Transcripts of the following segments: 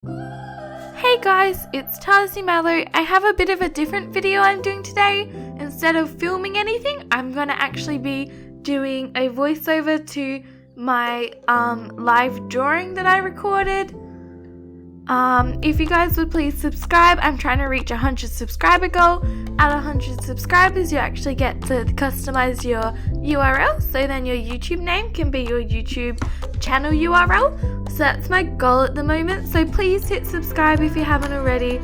Hey guys, it's Tarzi Mallow. I have a bit of a different video I'm doing today. Instead of filming anything, I'm going to actually be doing a voiceover to my live drawing that I recorded. If you guys would please subscribe, I'm trying to reach 100 subscriber goal. At 100 subscribers, you actually get to customize your URL, so then your YouTube name can be your YouTube channel URL. So that's my goal at the moment, so please hit subscribe if you haven't already.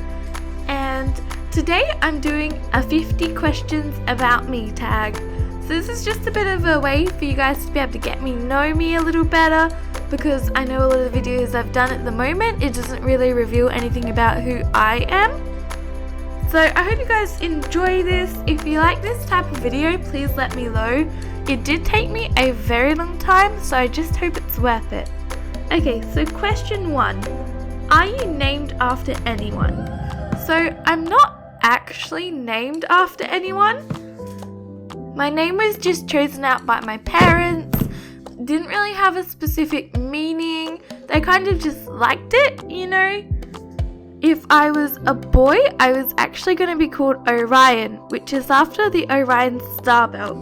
And today I'm doing a 50 questions about me tag. So this is just a bit of a way for you guys to be able to know me a little better, because I know a lot of the videos I've done at the moment, it doesn't really reveal anything about who I am. So I hope you guys enjoy this. If you like this type of video, please let me know. It did take me a very long time, so I just hope it's worth it. Okay, so question 1. Are you named after anyone? So I'm not actually named after anyone. My name was just chosen out by my parents. Didn't really have a specific meaning. They kind of just liked it, you know. If I was a boy, I was actually going to be called Orion, which is after the Orion star belt.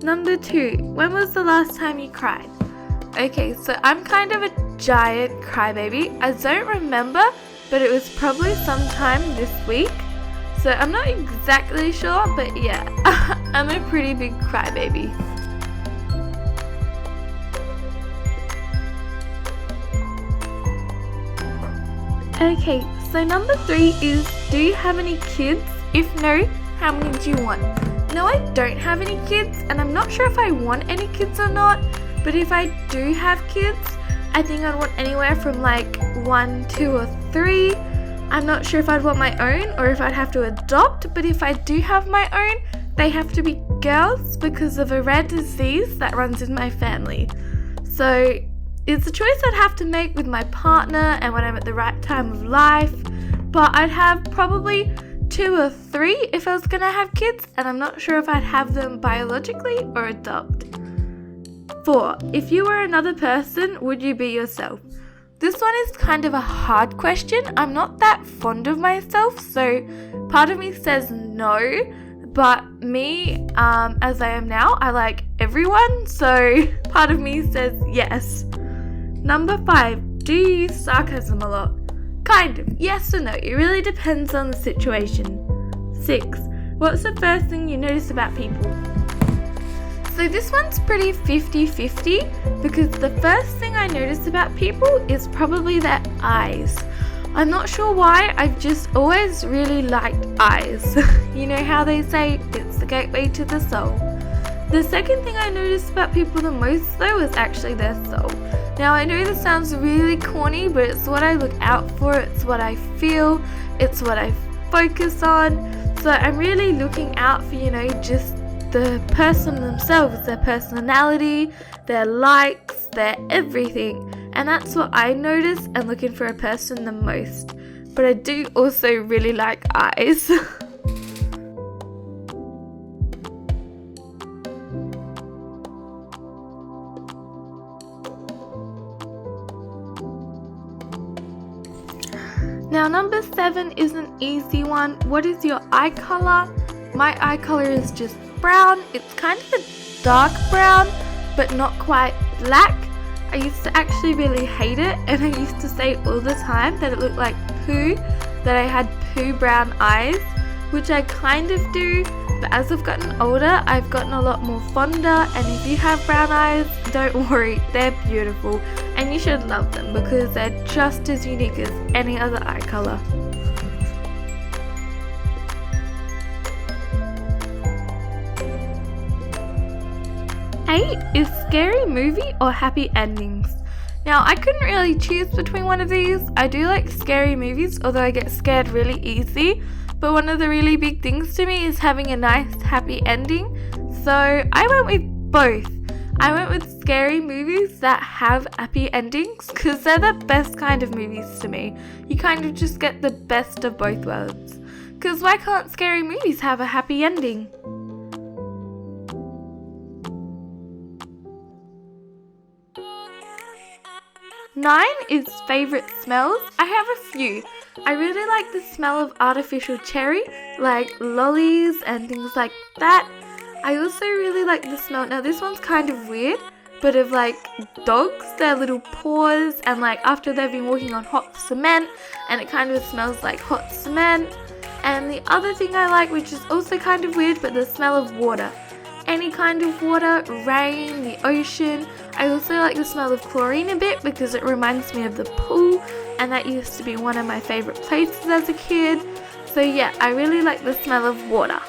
Number 2, when was the last time you cried? Okay, so I'm kind of a giant crybaby. I don't remember, but it was probably sometime this week. So I'm not exactly sure, but yeah, I'm a pretty big crybaby. Okay, so number 3 is, do you have any kids? If no, how many do you want? No, I don't have any kids, and I'm not sure if I want any kids or not, but if I do have kids, I think I'd want anywhere from like 1, 2, or 3. I'm not sure if I'd want my own or if I'd have to adopt, but if I do have my own, they have to be girls because of a rare disease that runs in my family. So it's a choice I'd have to make with my partner and when I'm at the right time of life, but I'd have probably 2 or 3 if I was going to have kids, and I'm not sure if I'd have them biologically or adopt. 4. If you were another person, would you be yourself? This one is kind of a hard question. I'm not that fond of myself, so part of me says no, but me, as I am now, I like everyone, so part of me says yes. Number 5, do you use sarcasm a lot? Kind of, yes or no, it really depends on the situation. 6, what's the first thing you notice about people? So this one's pretty 50-50, because the first thing I notice about people is probably their eyes. I'm not sure why, I've just always really liked eyes. You know how they say it's the gateway to the soul. The second thing I notice about people the most though is actually their soul. Now I know this sounds really corny, but it's what I look out for, it's what I feel, it's what I focus on. So I'm really looking out for, just the person themselves, their personality, their likes, their everything. And that's what I notice and looking for a person the most. But I do also really like eyes. 7 is an easy one. What is your eye color? My eye color is just brown. It's kind of a dark brown, but not quite black. I used to actually really hate it, and I used to say all the time that it looked like poo, that I had poo brown eyes, which I kind of do, but as I've gotten older, I've gotten a lot more fonder, and if you have brown eyes, don't worry, they're beautiful, and you should love them because they're just as unique as any other eye color. 8 is scary movie or happy endings. Now, I couldn't really choose between one of these. I do like scary movies, although I get scared really easy. But one of the really big things to me is having a nice, happy ending. So I went with both. I went with scary movies that have happy endings because they're the best kind of movies to me. You kind of just get the best of both worlds. Because why can't scary movies have a happy ending? 9 is favourite smells. I have a few. I really like the smell of artificial cherry, like lollies and things like that. I also really like the smell, now this one's kind of weird, but of like dogs, their little paws, and like after they've been walking on hot cement, and it kind of smells like hot cement. And the other thing I like, which is also kind of weird, but the smell of water. Any kind of water, rain, the ocean. I also like the smell of chlorine a bit because it reminds me of the pool, and that used to be one of my favourite places as a kid. So yeah, I really like the smell of water.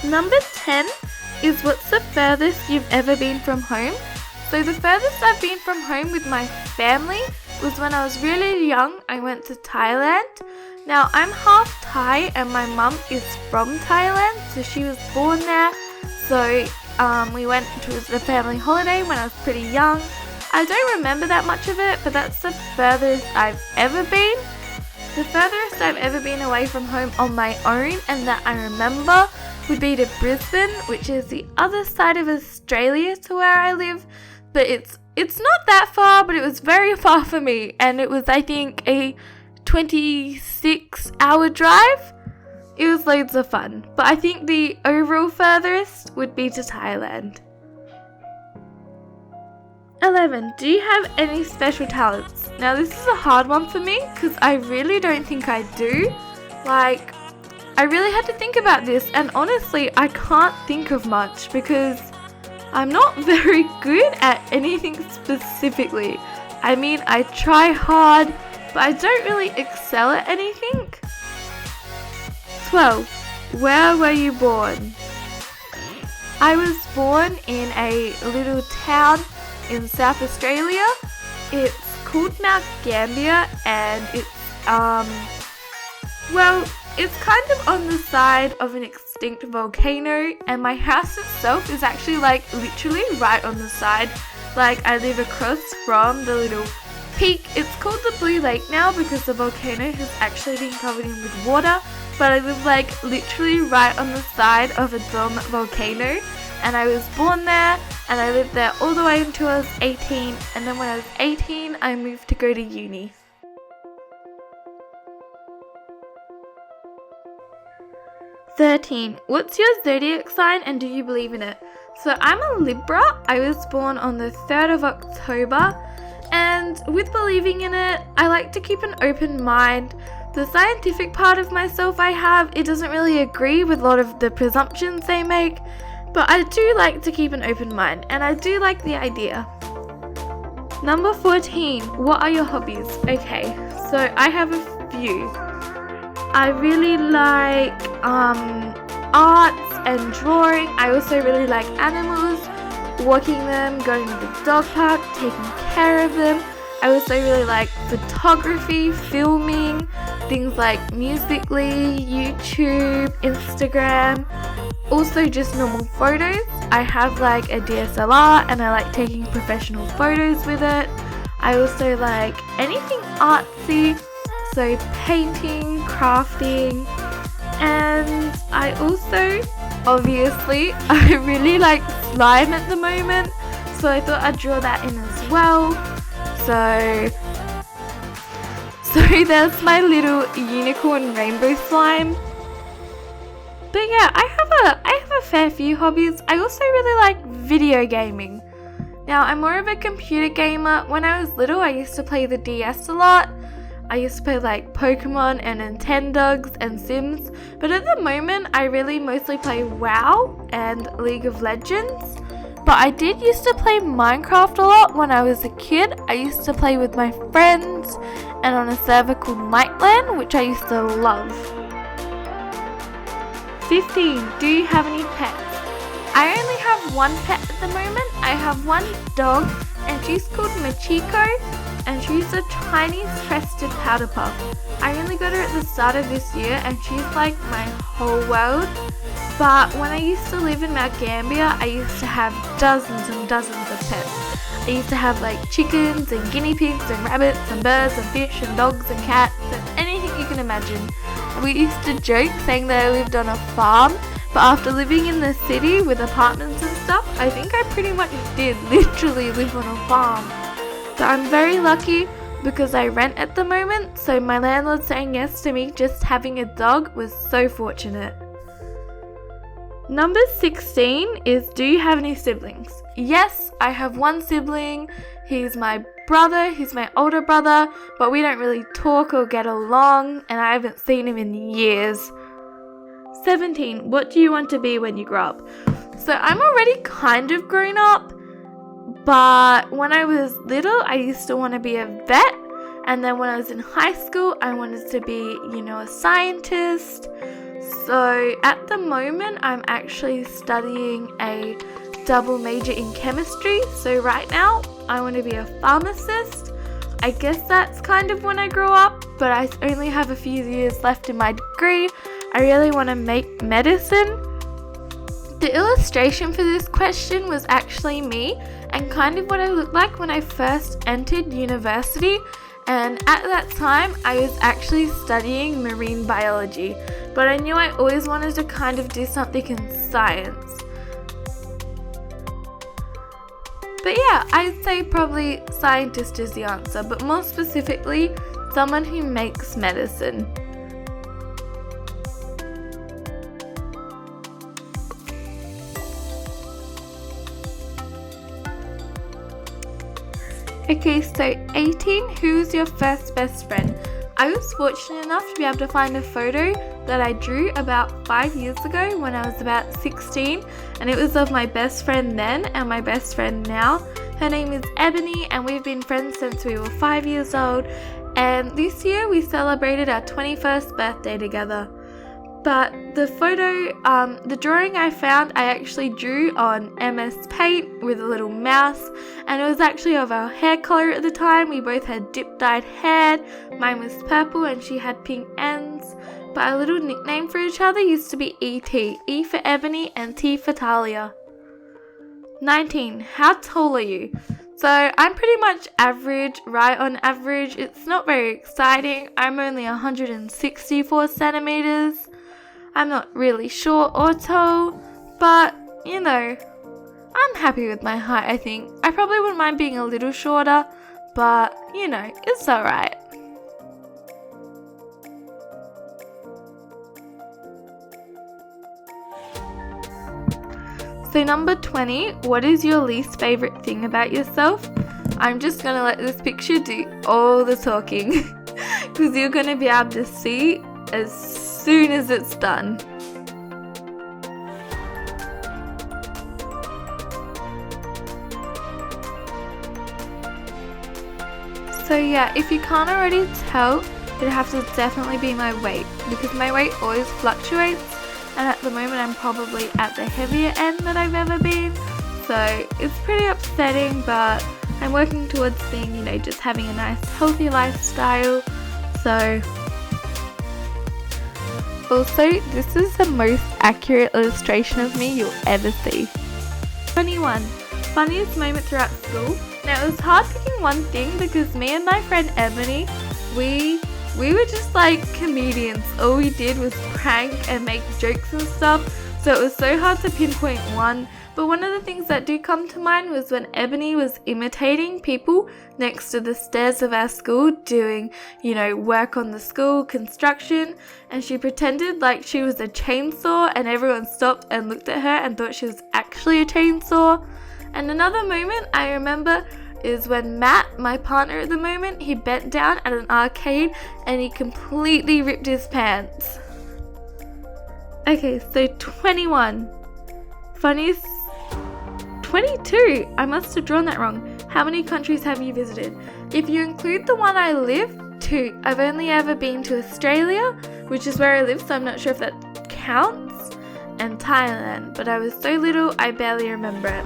Number 10 is what's the furthest you've ever been from home? So the furthest I've been from home with my family was when I was really young. I went to Thailand. Now I'm half Thai and my mum is from Thailand, so she was born there. So we went to a family holiday when I was pretty young. I don't remember that much of it, but that's the furthest I've ever been. The furthest I've ever been away from home on my own and that I remember would be to Brisbane, which is the other side of Australia to where I live. But it's not that far, but it was very far for me, and it was, I think, a 26-hour drive. It was loads of fun, but I think the overall furthest would be to Thailand. 11. Do you have any special talents? Now this is a hard one for me because I really don't think I do. Like, I really had to think about this, and honestly I can't think of much because I'm not very good at anything specifically. I mean, I try hard, but I don't really excel at anything. 12. Where were you born? I was born in a little town in South Australia. It's called Mount Gambier, and it's kind of on the side of an extinct volcano, and my house itself is actually like literally right on the side. Like, I live across from the little peak. It's called the Blue Lake now because the volcano has actually been covered in with water, but I live like literally right on the side of a dormant volcano, and I was born there and I lived there all the way until I was 18, and then when I was 18 I moved to go to uni. 13. What's your zodiac sign and do you believe in it? So I'm a Libra. I was born on the 3rd of October, and with believing in it, I like to keep an open mind. The scientific part of myself it doesn't really agree with a lot of the presumptions they make, but I do like to keep an open mind, and I do like the idea. Number 14. What are your hobbies? Okay, so I have a few. I really like arts and drawing. I also really like animals, walking them, going to the dog park, taking care of them. I also really like photography, filming, things like Musical.ly, YouTube, Instagram, also just normal photos. I have like a DSLR and I like taking professional photos with it. I also like anything artsy, so painting, crafting, and I also, obviously, I really like slime at the moment, so I thought I'd draw that in as well. So there's my little unicorn rainbow slime. But yeah, I have a fair few hobbies. I also really like video gaming. Now, I'm more of a computer gamer. When I was little, I used to play the DS a lot. I used to play like Pokemon and Nintendogs and Sims, but at the moment I really mostly play WoW and League of Legends. But I did used to play Minecraft a lot when I was a kid. I used to play with my friends and on a server called Nightland, which I used to love. 15. Do you have any pets? I only have one pet at the moment. I have one dog and she's called Machiko, and she's a tiny crested powder puff. I only got her at the start of this year and she's like my whole world. But when I used to live in Mount Gambier, I used to have dozens and dozens of pets. I used to have like chickens and guinea pigs and rabbits and birds and fish and dogs and cats and anything you can imagine. We used to joke saying that I lived on a farm, but after living in the city with apartments and stuff, I think I pretty much did literally live on a farm. So I'm very lucky because I rent at the moment, so my landlord saying yes to me just having a dog was so fortunate. Number 16 is, do you have any siblings? Yes, I have one sibling. He's my brother, he's my older brother, but we don't really talk or get along, and I haven't seen him in years. 17, what do you want to be when you grow up? So I'm already kind of grown up, but when I was little, I used to want to be a vet, and then when I was in high school, I wanted to be, a scientist. So at the moment, I'm actually studying a double major in chemistry. So right now, I want to be a pharmacist. I guess that's kind of when I grow up, but I only have a few years left in my degree. I really want to make medicine. The illustration for this question was actually me and kind of what I looked like when I first entered university. And at that time, I was actually studying marine biology, but I knew I always wanted to kind of do something in science. But yeah, I'd say probably scientist is the answer, but more specifically, someone who makes medicine. Okay, so 18, who's your first best friend? I was fortunate enough to be able to find a photo that I drew about 5 years ago when I was about 16, and it was of my best friend then and my best friend now. Her name is Ebony, and we've been friends since we were 5 years old, and this year we celebrated our 21st birthday together. But the photo, the drawing I found, I actually drew on MS Paint with a little mouse, and it was actually of our hair colour at the time. We both had dip dyed hair. Mine was purple and she had pink ends. But our little nickname for each other used to be E.T. E for Ebony and T for Talia. 19. How tall are you? So I'm pretty much average, right on average. It's not very exciting. I'm only 164 centimeters. I'm not really short or tall, but, I'm happy with my height, I think. I probably wouldn't mind being a little shorter, but, it's alright. So number 20, what is your least favourite thing about yourself? I'm just going to let this picture do all the talking, because you're going to be able to see as soon as it's done. So yeah, if you can't already tell, it'd have to definitely be my weight, because my weight always fluctuates, and at the moment I'm probably at the heavier end that I've ever been, so it's pretty upsetting, but I'm working towards being, just having a nice healthy lifestyle. So also, this is the most accurate illustration of me you'll ever see. 21. Funniest moment throughout school. Now, it was hard picking one thing because me and my friend Ebony, we were just like comedians. All we did was prank and make jokes and stuff, so it was so hard to pinpoint one. But one of the things that do come to mind was when Ebony was imitating people next to the stairs of our school doing, work on the school, construction, and she pretended like she was a chainsaw and everyone stopped and looked at her and thought she was actually a chainsaw. And another moment I remember is when Matt, my partner at the moment, he bent down at an arcade and he completely ripped his pants. Okay, so 21. Funniest 22. I must have drawn that wrong. How many countries have you visited? If you include the one I live, 2. I've only ever been to Australia, which is where I live, so I'm not sure if that counts, and Thailand, but I was so little I barely remember it.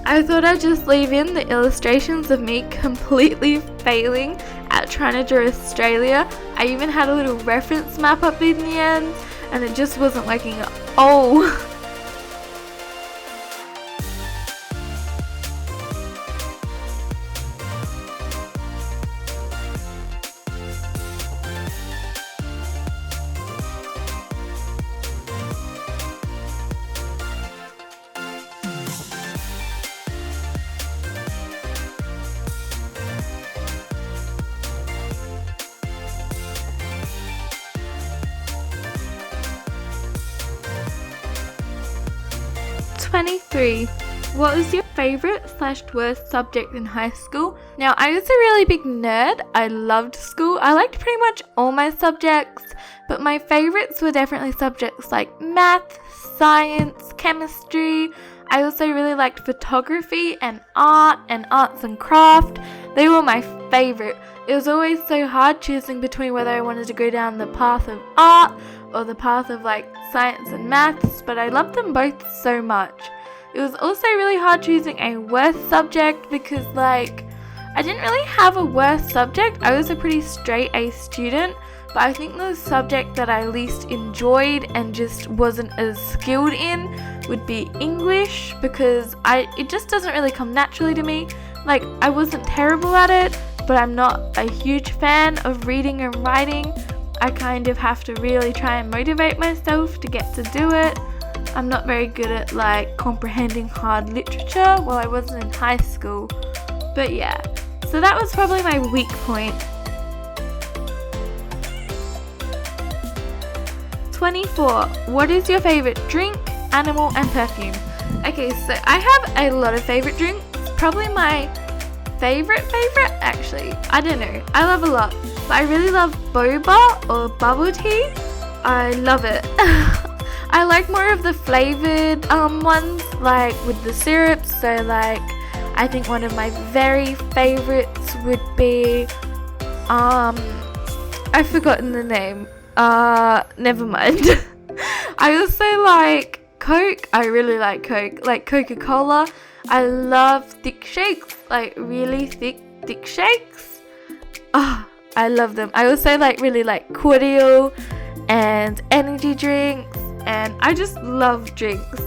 I thought I'd just leave in the illustrations of me completely failing at trying to draw Australia. I even had a little reference map up in the end, and it just wasn't working at all. 23. What was your favorite/worst subject in high school? Now, I was a really big nerd. I loved school. I liked pretty much all my subjects, but my favorites were definitely subjects like math, science, chemistry. I also really liked photography and arts and craft. They were my favorite. It was always so hard choosing between whether I wanted to go down the path of art or the path of like science and maths, but I loved them both so much. It was also really hard choosing a worst subject because like I didn't really have a worst subject. I was a pretty straight A student, but I think the subject that I least enjoyed and just wasn't as skilled in would be English, because it just doesn't really come naturally to me. Like, I wasn't terrible at it, but I'm not a huge fan of reading and writing. I kind of have to really try and motivate myself to get to do it. I'm not very good at like comprehending hard literature while I wasn't in high school. But yeah, so that was probably my weak point. 24. What is your favorite drink, animal, and perfume? Okay, so I have a lot of favorite drinks. Probably my favorite, actually, I don't know. I love a lot, but I really love boba or bubble tea. I love it. I like more of the flavored ones, like with the syrups. So like, I think one of my very favorites would be, I've forgotten the name. Never mind. I also like Coke. I really like Coke, like Coca-Cola. I love thick shakes, like really thick shakes. I love them. I also really like cordial and energy drinks, and I just love drinks.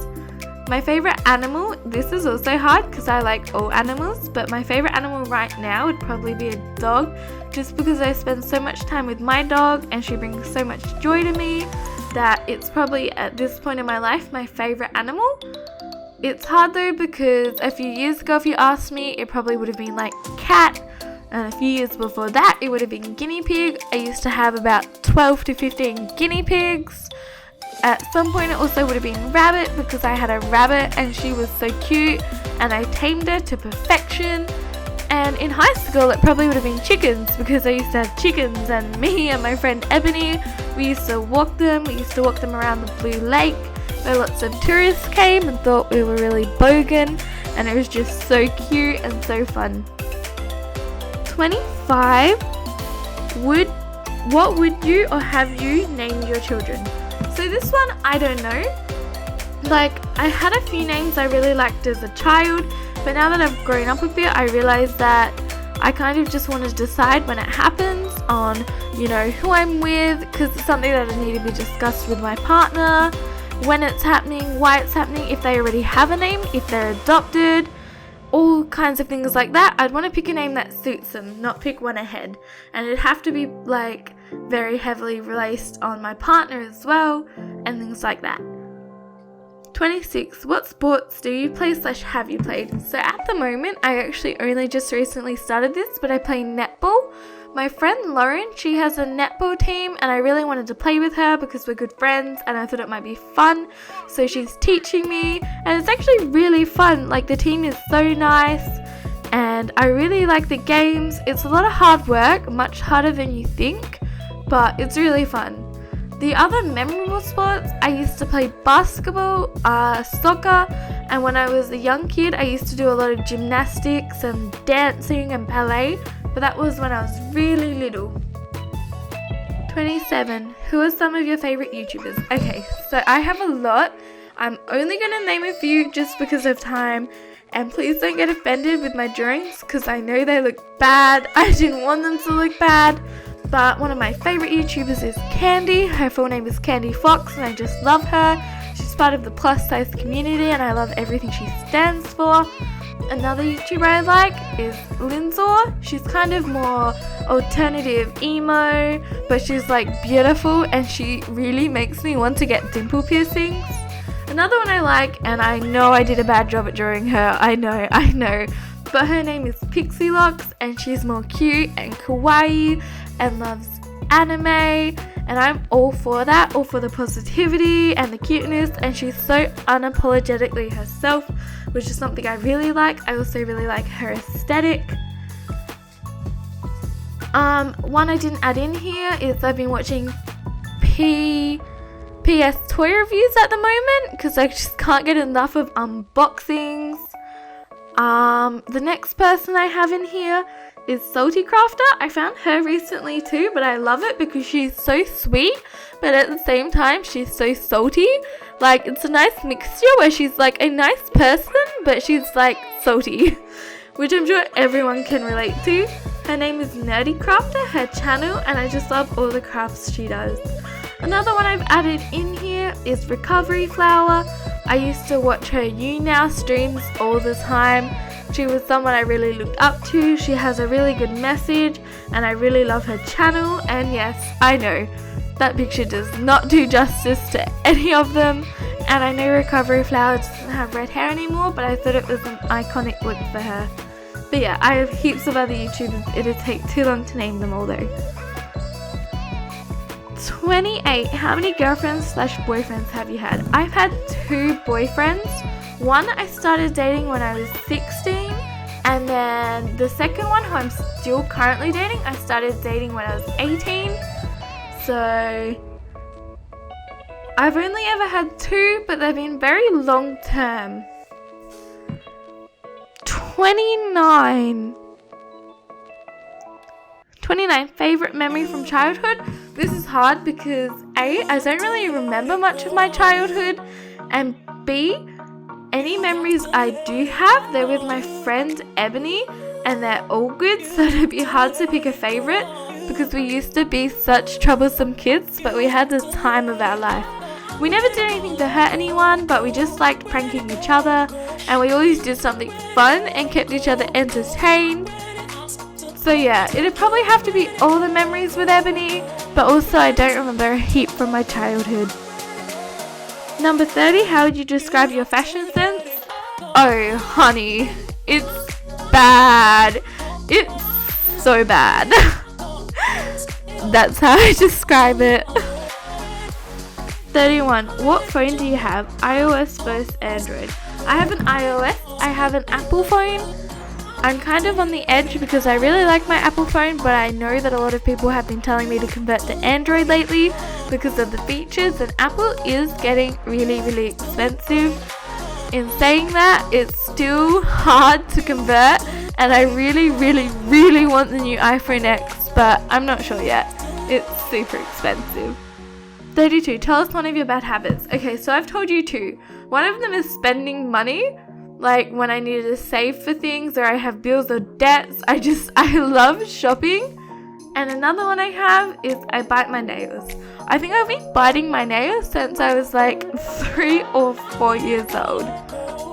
My favorite animal, this is also hard because I like all animals, but my favorite animal right now would probably be a dog, just because I spend so much time with my dog and she brings so much joy to me that it's probably at this point in my life my favorite animal. It's hard though, because a few years ago if you asked me, it probably would have been like cat, and a few years before that it would have been guinea pig. I used to have about 12 to 15 guinea pigs. At some point it also would have been rabbit, because I had a rabbit and she was so cute and I tamed her to perfection. And in high school it probably would have been chickens, because I used to have chickens, and me and my friend Ebony, we used to walk them around the Blue Lake, where lots of tourists came and thought we were really bogan, and it was just so cute and so fun. 25. What would you or have you named your children? So this one, I don't know. Like, I had a few names I really liked as a child, but now that I've grown up a bit, I realized that I kind of just want to decide when it happens on, who I'm with, because it's something that I need to be discussed with my partner, when it's happening, why it's happening, if they already have a name, if they're adopted, all kinds of things like that. I'd want to pick a name that suits them, not pick one ahead. And it'd have to be like very heavily based on my partner as well, and things like that. 26. What sports do you play / have you played? So at the moment, I actually only just recently started this, but I play netball. My friend Lauren, she has a netball team, and I really wanted to play with her because we're good friends and I thought it might be fun. So she's teaching me, and it's actually really fun. Like, the team is so nice and I really like the games. It's a lot of hard work, much harder than you think, but it's really fun. The other memorable sports, I used to play basketball, soccer, and when I was a young kid, I used to do a lot of gymnastics and dancing and ballet, but that was when I was really little. 27. Who are some of your favorite YouTubers? Okay, so I have a lot. I'm only going to name a few just because of time, and please don't get offended with my drawings because I know they look bad. I didn't want them to look bad. But one of my favorite YouTubers is Candy. Her full name is Candy Fox, and I just love her. She's part of the plus size community and I love everything she stands for. Another YouTuber I like is Linzor. She's kind of more alternative emo, but she's like beautiful and she really makes me want to get dimple piercings. Another one I like, and I know I did a bad job at drawing her, I know, but her name is Pixie Locks, and she's more cute and kawaii and loves anime and I'm all for that, all for the positivity and the cuteness, and she's so unapologetically herself, which is something I really like. I also really like her aesthetic. One I didn't add in here is I've been watching PS toy reviews at the moment because I just can't get enough of unboxings. The next person I have in here is Salty Crafter. I found her recently too, but I love it because she's so sweet, but at the same time she's so salty. Like, it's a nice mixture where she's like a nice person, but she's like salty, which I'm sure everyone can relate to. Her name is Nerdy Crafter, her channel, and I just love all the crafts she does. Another one I've added in here is Recovery Flower. I used to watch her YouNow streams all the time. She was someone I really looked up to. She has a really good message and I really love her channel. And yes, I know that picture does not do justice to any of them. And I know Recovery Flower doesn't have red hair anymore, but I thought it was an iconic look for her. But yeah, I have heaps of other YouTubers. It'd take too long to name them all though. 28. How many girlfriends / boyfriends have you had? I've had 2 boyfriends. One I started dating when I was 16, and then the second one, who I'm still currently dating, I started dating when I was 18. So I've only ever had 2, but they've been very long term. 29. 29. Favorite memory from childhood? This is hard because A, I don't really remember much of my childhood, and B, any memories I do have, they're with my friend Ebony, and they're all good, so it'd be hard to pick a favorite because we used to be such troublesome kids, but we had the time of our life. We never did anything to hurt anyone, but we just liked pranking each other, and we always did something fun and kept each other entertained. So yeah, it'd probably have to be all the memories with Ebony, but also I don't remember a heap from my childhood. Number 30, how would you describe your fashion sense? Oh, honey, it's bad. It's so bad. That's how I describe it. 31, what phone do you have? iOS versus Android? I have an iOS, I have an Apple phone. I'm kind of on the edge because I really like my Apple phone, but I know that a lot of people have been telling me to convert to Android lately because of the features, and Apple is getting really, really expensive. In saying that, it's still hard to convert, and I really, really, really want the new iPhone X, but I'm not sure yet. It's super expensive. 32, tell us one of your bad habits. Okay, so I've told you 2. One of them is spending money. Like when I needed to save for things or I have bills or debts, I love shopping. And another one I have is I bite my nails. I think I've been biting my nails since I was like 3 or 4 years old.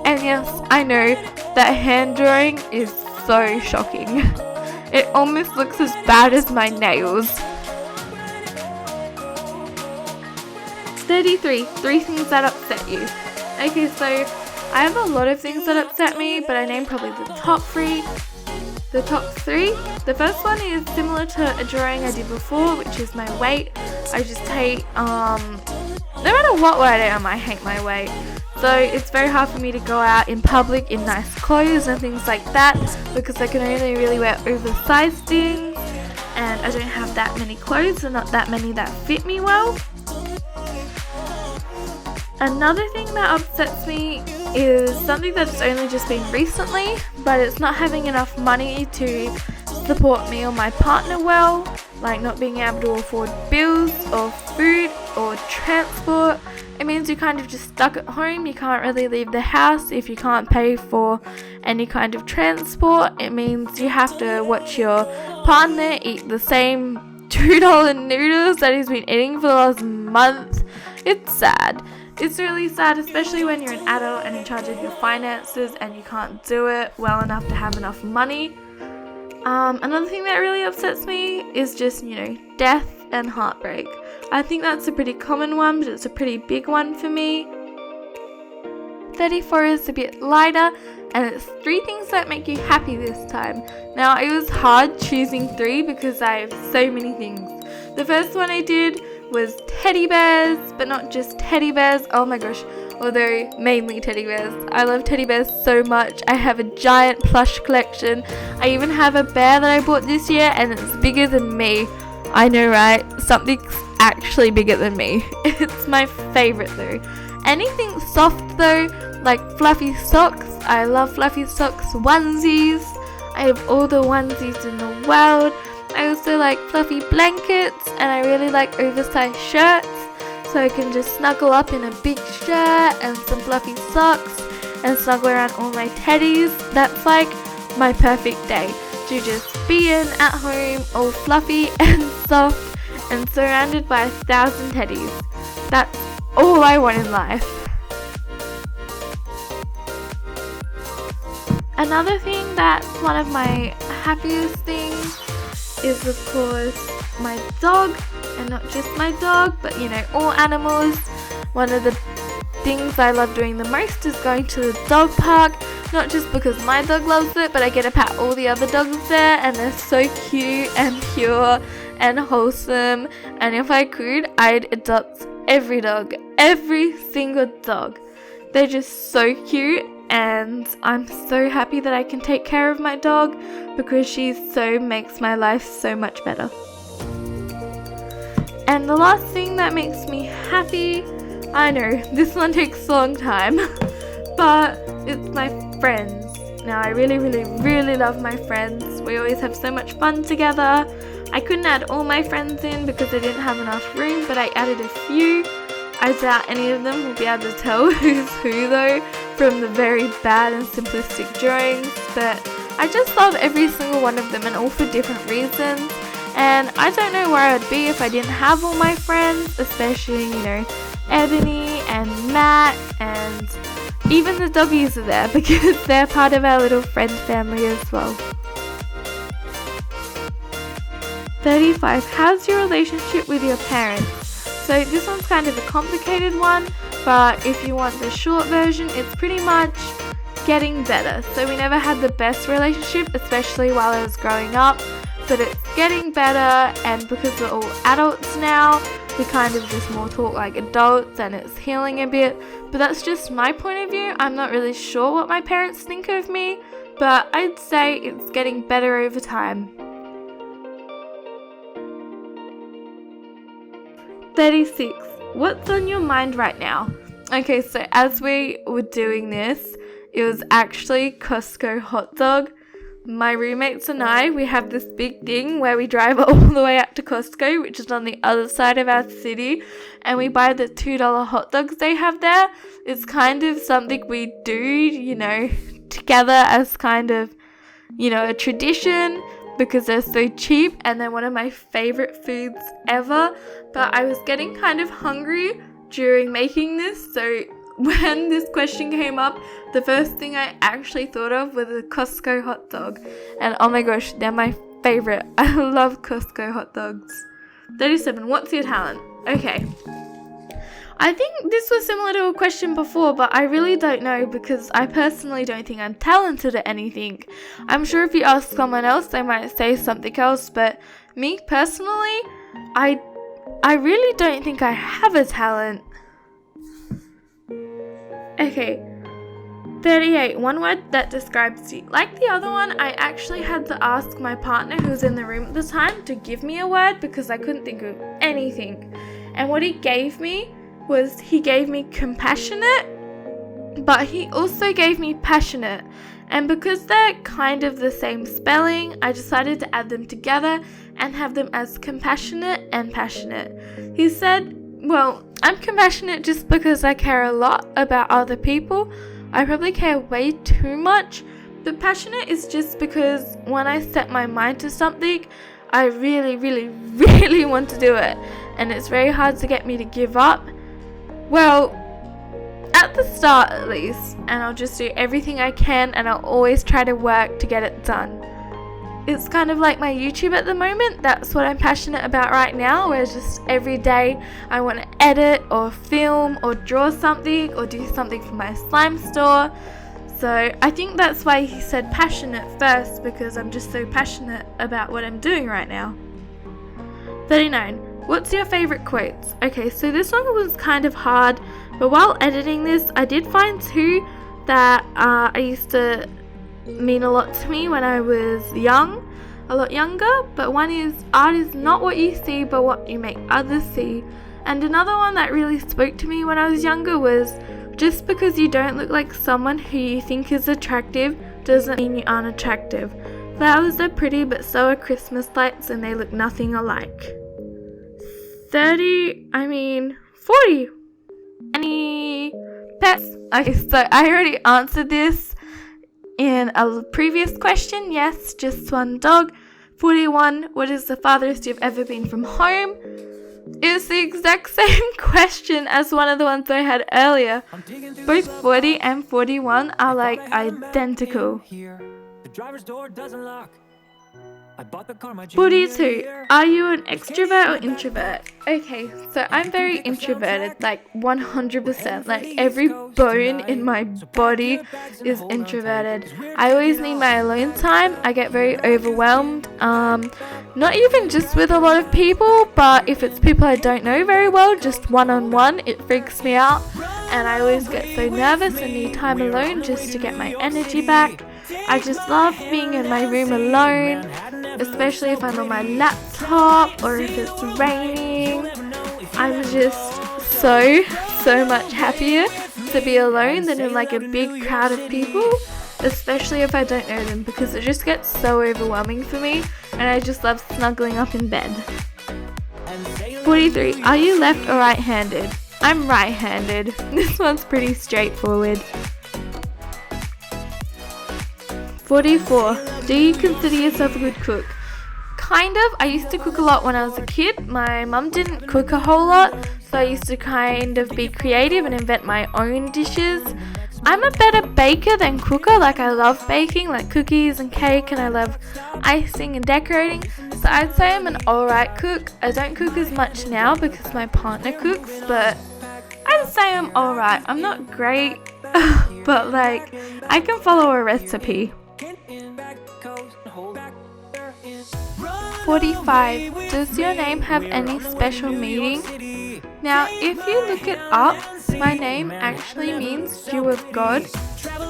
And yes, I know that hand drawing is so shocking. It almost looks as bad as my nails. 33, 3 things that upset you. Okay, so I have a lot of things that upset me, but I named probably the top 3. The top 3, the first one is similar to a drawing I did before, which is my weight. I just hate, no matter what weight I am, I hate my weight. So it's very hard for me to go out in public in nice clothes and things like that because I can only really wear oversized things, and I don't have that many clothes and not that many that fit me well. Another thing that upsets me is something that's only just been recently, but it's not having enough money to support me or my partner well, like not being able to afford bills or food or transport. It means you're kind of just stuck at home. You can't really leave the house if you can't pay for any kind of transport. It means you have to watch your partner eat the same $2 noodles that he's been eating for the last month. It's sad. It's really sad, especially when you're an adult and in charge of your finances and you can't do it well enough to have enough money. Another thing that really upsets me is just, death and heartbreak. I think that's a pretty common one, but it's a pretty big one for me. 34 is a bit lighter, and it's 3 things that make you happy this time. Now, it was hard choosing 3 because I have so many things. The first one I did was teddy bears, but not just teddy bears. Oh my gosh, although mainly teddy bears. I love teddy bears so much. I have a giant plush collection. I even have a bear that I bought this year, and it's bigger than me. I know, right? Something's actually bigger than me. It's my favorite though. Anything soft though, like fluffy socks. I love fluffy socks. Onesies. I have all the onesies in the world. I also like fluffy blankets, and I really like oversized shirts, so I can just snuggle up in a big shirt and some fluffy socks and snuggle around all my teddies. That's like my perfect day, to just be in at home all fluffy and soft and surrounded by 1,000 teddies. That's all I want in life. Another thing that's one of my happiest things is of course my dog, and not just my dog, but you know, all animals. One of the things I love doing the most is going to the dog park, not just because my dog loves it, but I get to pat all the other dogs there, and they're so cute and pure and wholesome, and if I could, I'd adopt every dog, every single dog. They're just so cute, and I'm so happy that I can take care of my dog because she so makes my life so much better. And the last thing that makes me happy, I know this one takes a long time, but it's my friends. Now I really love my friends. We always have so much fun together. I couldn't add all my friends in because I didn't have enough room, but I added a few. I doubt any of them will be able to tell who's who though from the very bad and simplistic drawings, but I just love every single one of them, and all for different reasons. And I don't know where I'd be if I didn't have all my friends, especially, you know, Ebony and Matt, and even the doggies are there because they're part of our little friend family as well. 35. How's your relationship with your parents? So this one's kind of a complicated one, but if you want the short version, it's pretty much getting better. So we never had the best relationship, especially while I was growing up, but it's getting better, and because we're all adults now, we kind of just more talk like adults, and it's healing a bit. But that's just my point of view. I'm not really sure what my parents think of me, but I'd say it's getting better over time. 36. What's on your mind right now? Okay, so as we were doing this, it was actually Costco hot dog. My roommates and I, we have this big thing where we drive all the way out to Costco, which is on the other side of our city, and we buy the $2 hot dogs they have there. It's kind of something we do, you know, together as kind of, you know, a tradition, because they're so cheap and they're one of my favorite foods ever. But I was getting kind of hungry during making this, so when this question came up, the first thing I actually thought of was a Costco hot dog, and oh my gosh, they're my favorite. I love Costco hot dogs. 37. What's your talent? Okay, I think this was similar to a question before, but I really don't know because I personally don't think I'm talented at anything. I'm sure if you ask someone else, they might say something else, but me personally, I really don't think I have a talent. Okay, 38. One word that describes you. Like the other one, I actually had to ask my partner who was in the room at the time to give me a word because I couldn't think of anything. And what he gave me was, he gave me compassionate, but he also gave me passionate. And because they're kind of the same spelling, I decided to add them together and have them as compassionate and passionate. He said, well, I'm compassionate just because I care a lot about other people. I probably care way too much. But passionate is just because when I set my mind to something, I really want to do it. And it's very hard to get me to give up. Well, at the start at least. And I'll just do everything I can, and I'll always try to work to get it done. It's kind of like my YouTube at the moment. That's what I'm passionate about right now, where just every day I want to edit or film or draw something or do something for my slime store. So I think that's why he said passionate first, because I'm just so passionate about what I'm doing right now. 39. What's your favorite quotes? Okay, so this one was kind of hard, but while editing this, I did find two that I used to mean a lot to me when I was a lot younger. But one is, art is not what you see, but what you make others see. And another one that really spoke to me when I was younger was, just because you don't look like someone who you think is attractive doesn't mean you aren't attractive. Flowers are pretty, but so are Christmas lights, and they look nothing alike. 40. Any pets? Okay, so I already answered this in a previous question. Yes, just one dog. 41. What is the farthest you've ever been from home? It's the exact same question as one of the ones I had earlier. Both 40 and 41 are like identical. 42. Are you an extrovert or introvert? Okay, so I'm very introverted, like 100%. Like every bone in my body is introverted. I always need my alone time. I get very overwhelmed. Not even just with a lot of people, but if it's people I don't know very well, just one-on-one, it freaks me out. And I always get so nervous and need time alone just to get my energy back. I just love being in my room alone, especially if I'm on my laptop or if it's raining. I'm just so much happier to be alone than in like a big crowd of people, especially if I don't know them, because it just gets so overwhelming for me, and I just love snuggling up in bed. 43. Are you left or right-handed? I'm right-handed. This one's pretty straightforward. 44. Do you consider yourself a good cook? Kind of. I used to cook a lot when I was a kid. My mum didn't cook a whole lot, so I used to kind of be creative and invent my own dishes. I'm a better baker than cooker. Like, I love baking, like cookies and cake, and I love icing and decorating. So I'd say I'm an alright cook. I don't cook as much now because my partner cooks, but I'd say I'm alright. I'm not great, but like, I can follow a recipe. 45. Does your name have any special meaning? Now, if you look it up, my name actually means Jew of God.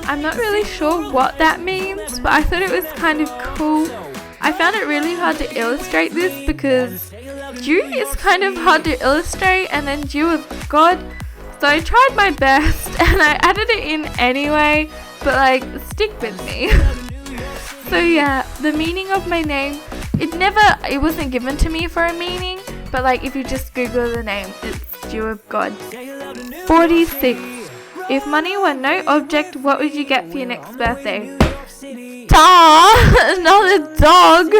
I'm not really sure what that means, but I thought it was kind of cool. I found it really hard to illustrate this because Jew is kind of hard to illustrate, and then Jew of God. So I tried my best and I added it in anyway, but like, stick with me. So yeah, the meaning of my name, it wasn't given to me for a meaning, but like if you just Google the name, it's Jew of God. 46. If money were no object, what would you get for your next birthday? Another dog.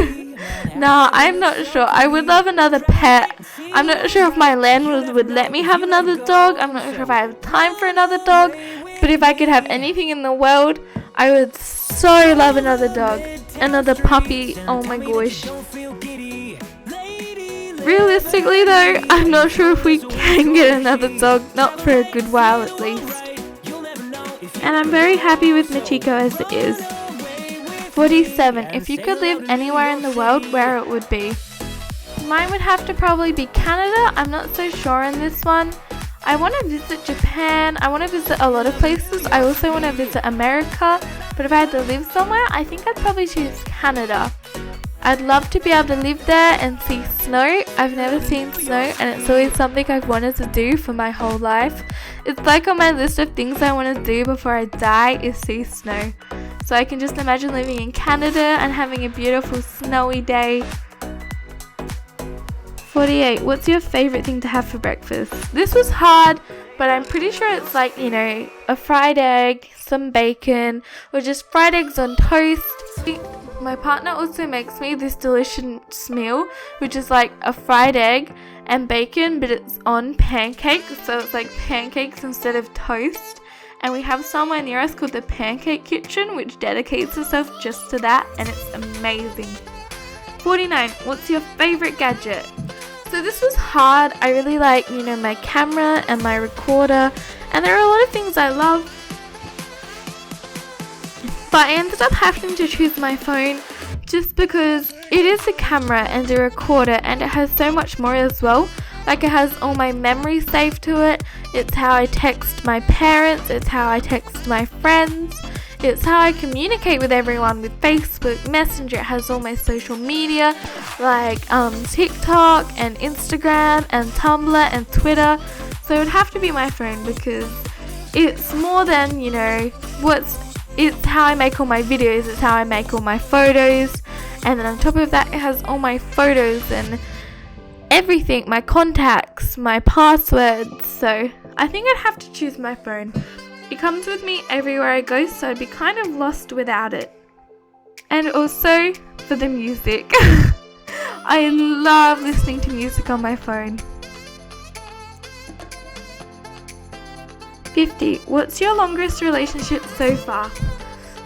Nah, I'm not sure. I would love another pet. I'm not sure if my landlord would let me have another dog. I'm not sure if I have time for another dog. But if I could have anything in the world, I would so love another dog. Another puppy. Oh my gosh. Realistically though, I'm not sure if we can get another dog. Not for a good while at least. And I'm very happy with Machiko as it is. 47. If you could live anywhere in the world, where it would be? Mine would have to probably be Canada. I'm not so sure on this one. I want to visit Japan. I want to visit a lot of places. I also want to visit America. But if I had to live somewhere, I think I'd probably choose Canada. I'd love to be able to live there and see snow. I've never seen snow, and it's always something I've wanted to do for my whole life. It's like on my list of things I want to do before I die is see snow. So I can just imagine living in Canada and having a beautiful snowy day. 48. What's your favorite thing to have for breakfast? This was hard, but I'm pretty sure it's like, a fried egg, some bacon, or just fried eggs on toast. My partner also makes me this delicious meal, which is like a fried egg and bacon, but it's on pancakes, so it's like pancakes instead of toast. And we have somewhere near us called the Pancake Kitchen, which dedicates itself just to that, and it's amazing. 49. What's your favorite gadget? So this was hard. I really like, my camera and my recorder, and there are a lot of things I love. But I ended up having to choose my phone just because it is a camera and a recorder, and it has so much more as well. Like, it has all my memories saved to it. It's how I text my parents, it's how I text my friends, it's how I communicate with everyone with Facebook Messenger. It has all my social media like TikTok and Instagram and Tumblr and Twitter. So it would have to be my phone, because it's more than, it's how I make all my videos, it's how I make all my photos, and then on top of that it has all my photos and everything, my contacts, my passwords. So I think I'd have to choose my phone. It comes with me everywhere I go, so I'd be kind of lost without it. And also for the music. I love listening to music on my phone. 50. What's your longest relationship so far?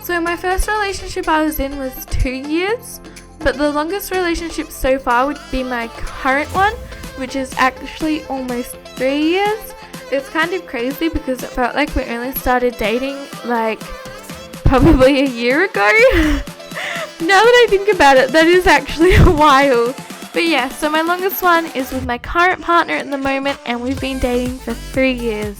So my first relationship I was in was 2 years, but the longest relationship so far would be my current one, which is actually almost 3 years. It's kind of crazy because it felt like we only started dating like probably a year ago. Now that I think about it, that is actually a while. But yeah, so my longest one is with my current partner at the moment, and we've been dating for 3 years.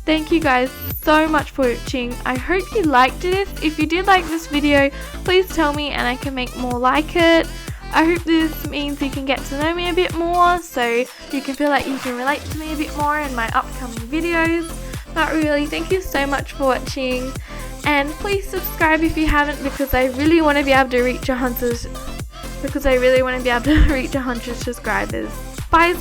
Thank you guys so much for watching. I hope you liked it. If you did like this video, please tell me and I can make more like it. I hope this means you can get to know me a bit more, so you can feel like you can relate to me a bit more in my upcoming videos. But really, thank you so much for watching, and please subscribe if you haven't, because I really want to be able to reach 100 subscribers. Bye.